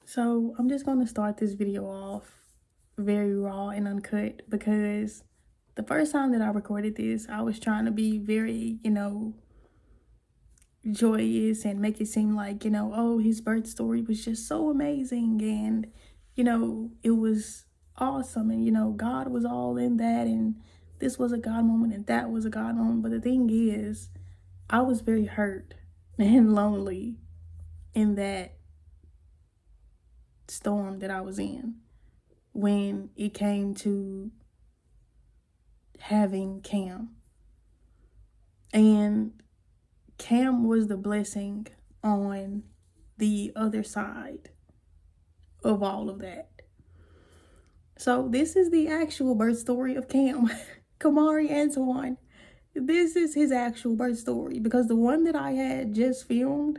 So I'm just going to start this video off very raw and uncut because the first time that I recorded this, I was trying to be very, joyous and make it seem like, oh, his birth story was just so amazing and, it was awesome and, God was all in that and this was a God moment and that was a God moment. But the thing is, I was very hurt and lonely in that storm that I was in when it came to having Cam. And Cam was the blessing on the other side of all of that. So this is the actual birth story of Cam, Kamari Antoine. This is his actual birth story because the one that I had just filmed,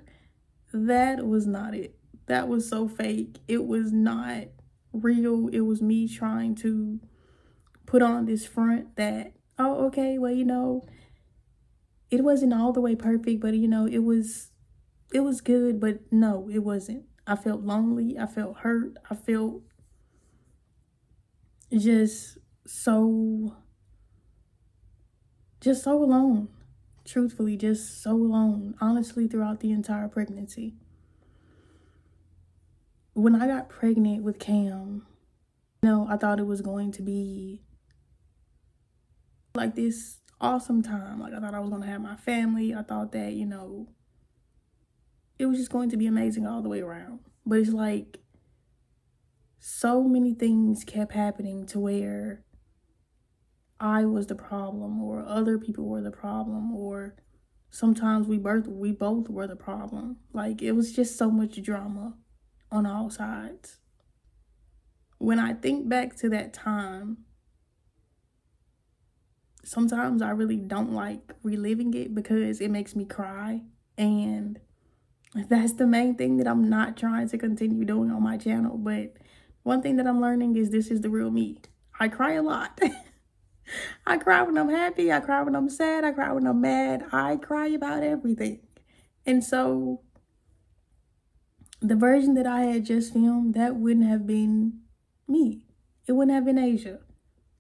that was not it. That was so fake. It was not real. It was me trying to put on this front that, oh, okay, well, it wasn't all the way perfect, but it was good, but no, it wasn't. I felt lonely, I felt hurt, I felt just so alone. Truthfully, just so alone, honestly, throughout the entire pregnancy. When I got pregnant with Cam, I thought it was going to be like this awesome time. Like I thought I was going to have my family. I thought that, it was just going to be amazing all the way around. But it's like so many things kept happening to where I was the problem or other people were the problem, or sometimes we both were the problem. Like it was just so much drama on all sides. When I think back to that time, sometimes I really don't like reliving it because it makes me cry. And that's the main thing that I'm not trying to continue doing on my channel. But one thing that I'm learning is this is the real me. I cry a lot. I cry when I'm happy. I cry when I'm sad. I cry when I'm mad. I cry about everything. And so the version that I had just filmed, that wouldn't have been me. It wouldn't have been Asia.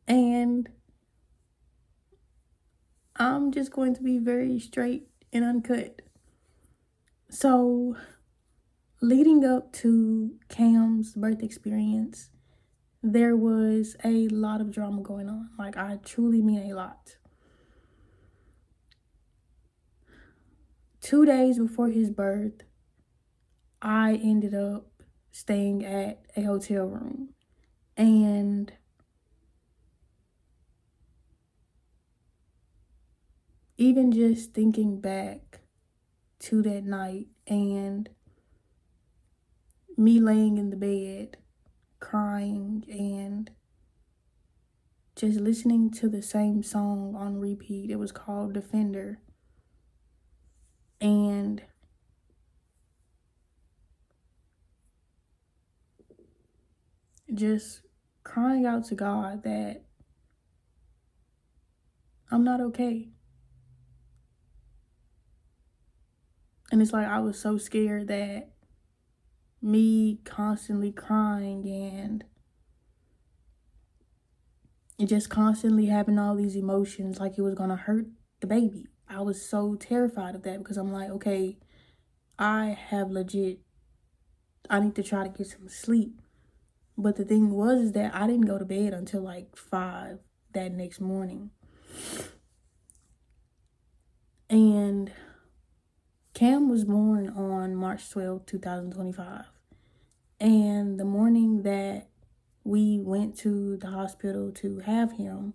And I'm just going to be very straight and uncut. So leading up to Cam's birth experience, there was a lot of drama going on. Like I truly mean a lot. 2 days before his birth, I ended up staying at a hotel room. And even just thinking back to that night and me laying in the bed crying and just listening to the same song on repeat. It was called Defender. And just crying out to God that I'm not okay. And it's like I was so scared that me constantly crying and just constantly having all these emotions, like it was gonna hurt the baby. I was so terrified of that because I'm like, okay, I need to try to get some sleep. But the thing was is that I didn't go to bed until like 5 that next morning. And Cam was born on March 12th, 2025. And the morning that we went to the hospital to have him,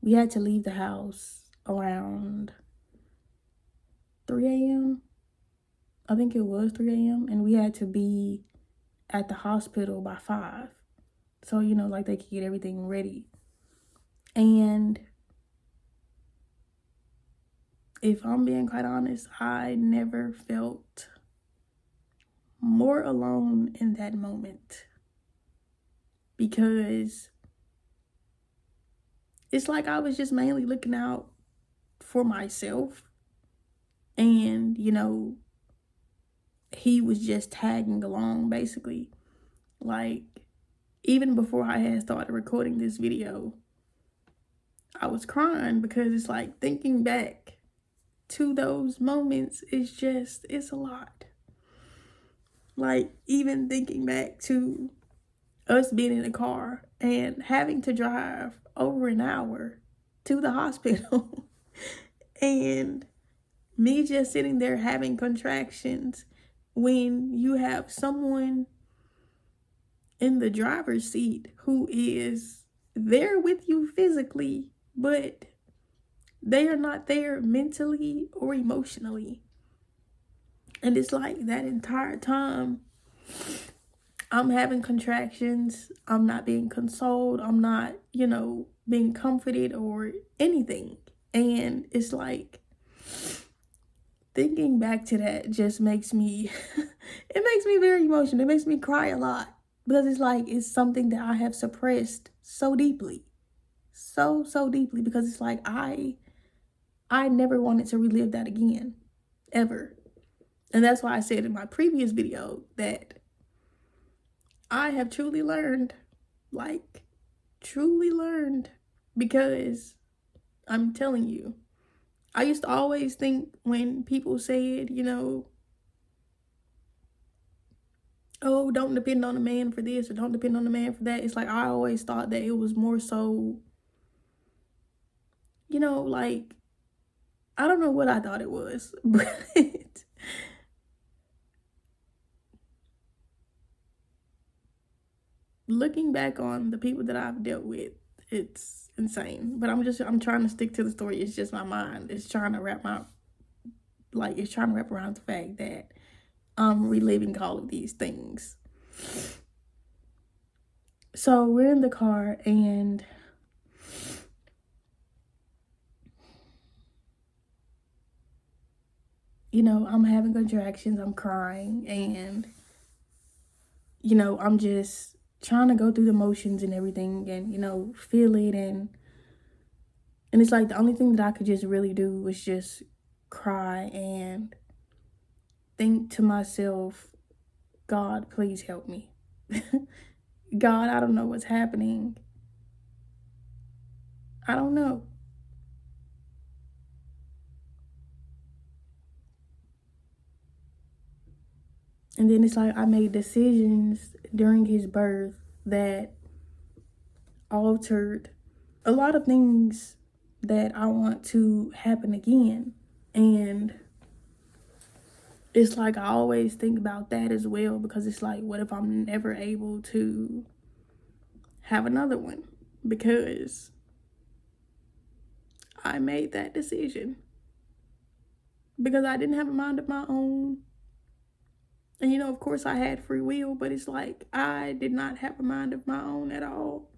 we had to leave the house around 3 a.m. I think it was 3 a.m. And we had to be at the hospital by 5. So, like they could get everything ready. And if I'm being quite honest, I never felt more alone in that moment. Because it's like I was just mainly looking out for myself. And, he was just tagging along, basically. Like, even before I had started recording this video, I was crying because it's like thinking back to those moments is just, it's a lot. Like, even thinking back to us being in a car and having to drive over an hour to the hospital and me just sitting there having contractions when you have someone in the driver's seat who is there with you physically, but they are not there mentally or emotionally. And it's like that entire time I'm having contractions, I'm not being consoled, I'm not, being comforted or anything. And it's like thinking back to that just makes me it makes me very emotional. It makes me cry a lot because it's like it's something that I have suppressed so deeply. So deeply, because it's like I never wanted to relive that again, ever. And that's why I said in my previous video that I have truly learned, like truly learned, because I'm telling you, I used to always think when people said, oh, don't depend on a man for this or don't depend on a man for that. It's like I always thought that it was more so, like, I don't know what I thought it was, but looking back on the people that I've dealt with, it's insane. But I'm trying to stick to the story. It's just my mind. It's trying to wrap around the fact that I'm reliving all of these things. So we're in the car and I'm having contractions, I'm crying, and I'm just trying to go through the motions and everything and feel it, and it's like the only thing that I could just really do was just cry and think to myself, God, please help me. God, I don't know what's happening. I don't know. And then it's like I made decisions during his birth that altered a lot of things that I want to happen again. And it's like I always think about that as well, because it's like, what if I'm never able to have another one? Because I made that decision. Because I didn't have a mind of my own. And of course I had free will, but it's like I did not have a mind of my own at all.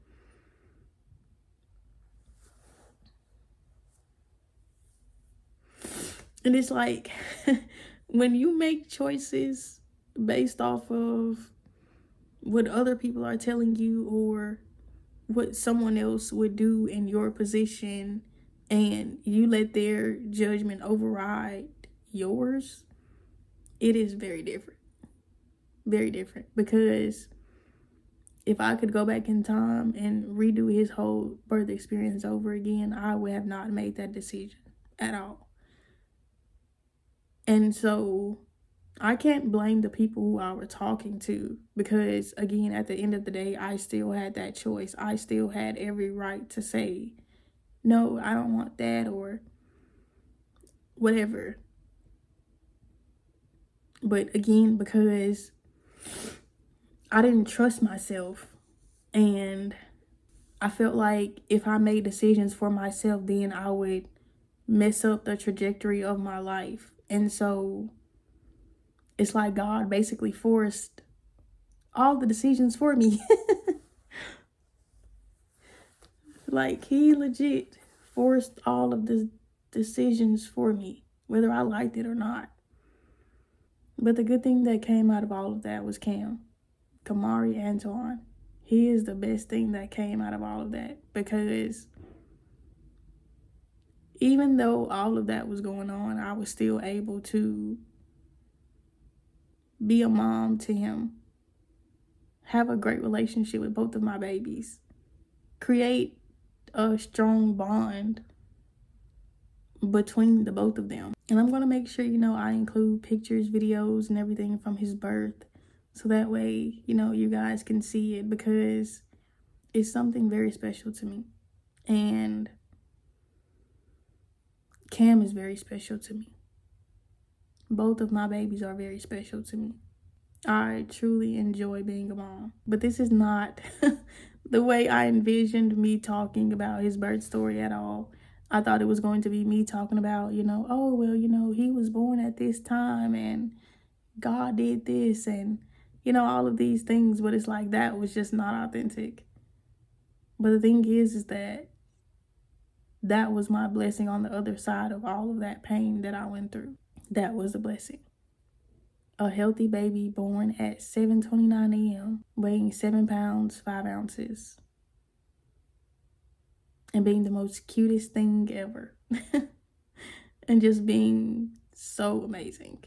And it's like when you make choices based off of what other people are telling you or what someone else would do in your position, and you let their judgment override yours, it is very different. Very different. Because if I could go back in time and redo his whole birth experience over again, I would have not made that decision at all. And so I can't blame the people who I were talking to, because again, at the end of the day, I still had that choice. I still had every right to say, no, I don't want that, or whatever. But again, because I didn't trust myself, and I felt like if I made decisions for myself, then I would mess up the trajectory of my life. And so it's like God basically forced all the decisions for me. Like he legit forced all of the decisions for me, whether I liked it or not. But the good thing that came out of all of that was Kamari Antoine. He is the best thing that came out of all of that, because even though all of that was going on, I was still able to be a mom to him, have a great relationship with both of my babies, create a strong bond between the both of them. And I'm going to make sure, I include pictures, videos, and everything from his birth. So that way, you guys can see it, because it's something very special to me. And Cam is very special to me. Both of my babies are very special to me. I truly enjoy being a mom. But this is not the way I envisioned me talking about his birth story at all. I thought it was going to be me talking about, oh, well, he was born at this time and God did this and, all of these things. But it's like, that was just not authentic. But the thing is that was my blessing on the other side of all of that pain that I went through. That was a blessing. A healthy baby born at 7:29 a.m., weighing 7 pounds, 5 ounces, and being the most cutest thing ever. And just being so amazing.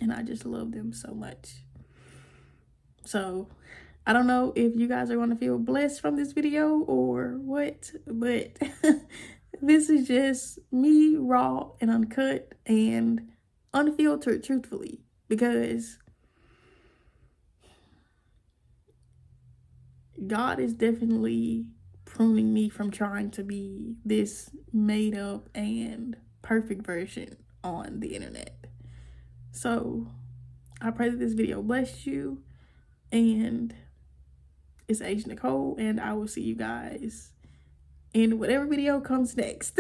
And I just love them so much. So I don't know if you guys are going to feel blessed from this video or what, but this is just me, raw and uncut and unfiltered, truthfully, because God is definitely pruning me from trying to be this made up and perfect version on the internet. So I pray that this video blessed you, and it's Age Nicole, and I will see you guys in whatever video comes next.